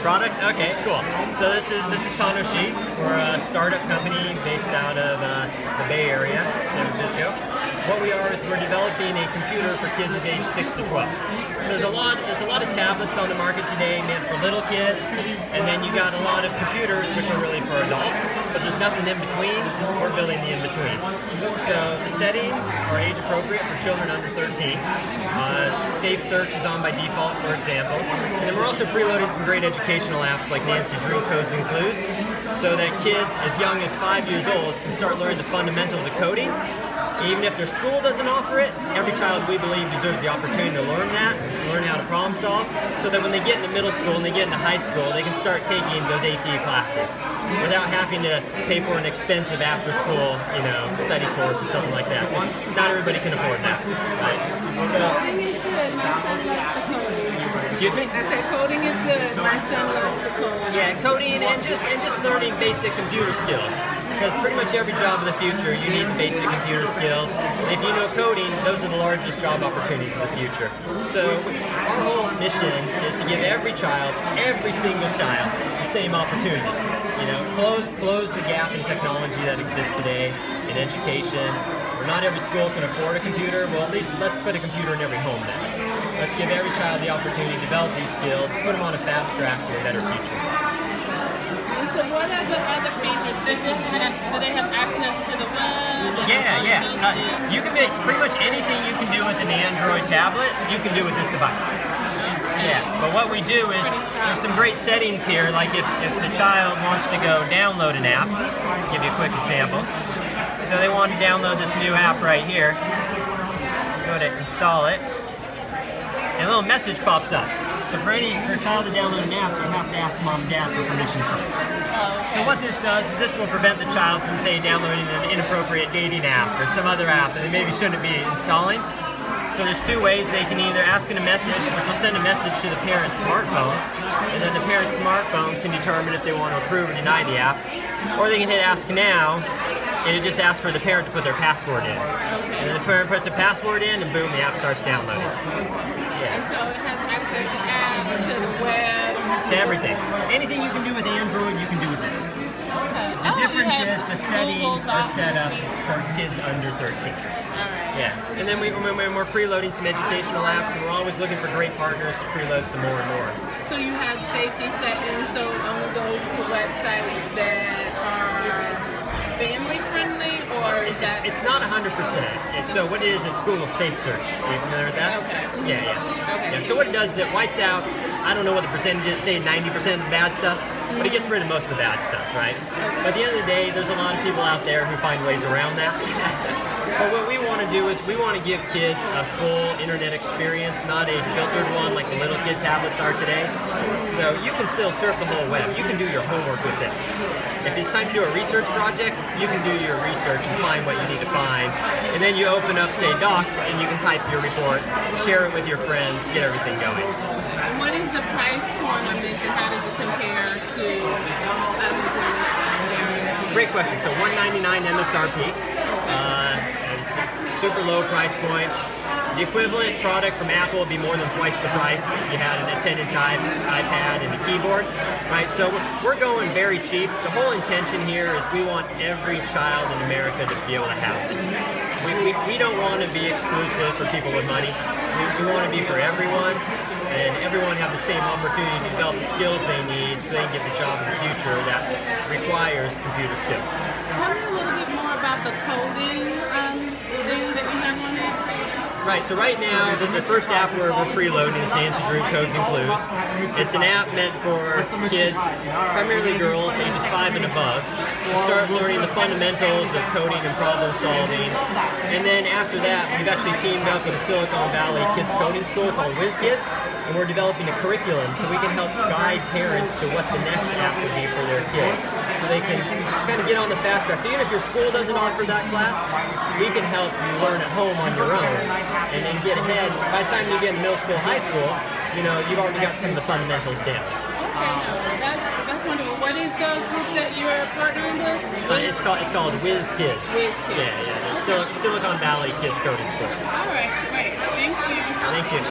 Product? Okay, cool. So this is Tanoshi. We're a startup company based out of the Bay Area, San Francisco. What we are is we're developing a computer for kids aged 6 to 12. So there's a lot of tablets on the market today meant for little kids, and then you got a lot of computers which are really for adults, but there's nothing in between. We're building the in between. So the settings are age appropriate for children under 13. Safe search is on by default, for example. And then we're also preloading some great educational apps like Nancy Drew Codes and Clues, so that kids as young as 5 years old can start learning the fundamentals of coding. Even if their school doesn't offer it, every child, we believe, deserves the opportunity to learn that, to learn how to problem solve, so that when they get into middle school and they get into high school, they can start taking those AP classes without having to pay for an expensive after-school, study course or something like that. Not everybody can afford that, right? So, coding is good. My son loves to code. Excuse me? I said coding is good. My son loves to code. Yeah, coding and just learning basic computer skills. Because pretty much every job in the future, you need the basic computer skills. And if you know coding, those are the largest job opportunities in the future. So our whole mission is to give every single child, the same opportunity. Close the gap in technology that exists today in education. Where not every school can afford a computer. Well, at least let's put a computer in every home then. Let's give every child the opportunity to develop these skills, put them on a fast track to a better future. So what are the other features? Do they have access to the web? Yeah. You can make pretty much anything you can do with an Android tablet, you can do with this device. Yeah, but what we do is, there's some great settings here, like if the child wants to go download an app, I'll give you a quick example. So they want to download this new app right here, go to install it, and a little message pops up. So for a child to download an app, they have to ask mom and dad for permission first. So what this does is this will prevent the child from, say, downloading an inappropriate dating app or some other app that they maybe shouldn't be installing. So there's two ways. They can either ask in a message, which will send a message to the parent's smartphone, and then the parent's smartphone can determine if they want to approve or deny the app. Or they can hit Ask Now, and it just asks for the parent to put their password in. And then the parent puts the password in, and boom, the app starts downloading. And so it has access to apps, to the web. To everything. Anything you can do with Android, you can do with this. Okay. The difference is the settings are set up for kids under 13. Alright. Yeah. And then we're preloading some educational apps, and we're always looking for great partners to preload some more and more. So you have safety settings, so it only goes to websites that are family friendly, or is that? It's not 100%. So what it is, it's Google Safe Search. Are you familiar with that? Okay. Yeah. So what it does is it wipes out, I don't know what the percentage is, say 90% of the bad stuff, but it gets rid of most of the bad stuff, right? But at the end of the day, there's a lot of people out there who find ways around that. But what we want to do is we want to give kids a full internet experience, not a filtered one like the little kid tablets are today. So you can still surf the whole web. You can do your homework with this. If it's time to do a research project, you can do your research and find what you need to find. And then you open up, say, Docs, and you can type your report, share it with your friends, get everything going. And what is the price point on this, and how does it compare to others in this area? Great question. So $199 MSRP. Super low price point. The equivalent product from Apple would be more than twice the price if you had a 10-inch iPad and a keyboard, right? So we're going very cheap. The whole intention here is we want every child in America to be able to have this. We don't want to be exclusive for people with money. We want to be for everyone, and everyone have the same opportunity to develop the skills they need so they can get the job in the future that requires computer skills. Tell me a little bit more about the coding thing that you have on it. Right, so right now, the first app we're preloading is Nancy Drew Codes and Clues. It's an app meant for kids, primarily girls, ages 5 and above, to start learning the fundamentals of coding and problem solving. And then after that, we've actually teamed up with a Silicon Valley kids coding school called WizKids, and we're developing a curriculum so we can help guide parents to what the next app would be for their kids. So they can kind of get on the fast track. So even if your school doesn't offer that class, we can help you learn at home on your own and then get ahead. By the time you get in middle school, high school, you've already got some of the fundamentals down. Okay, that's wonderful. What is the group that you're partnering with? It's called WizKids. WizKids. Yeah. Silicon Valley Kids Coding School. All right, great. Thank you. Thank you.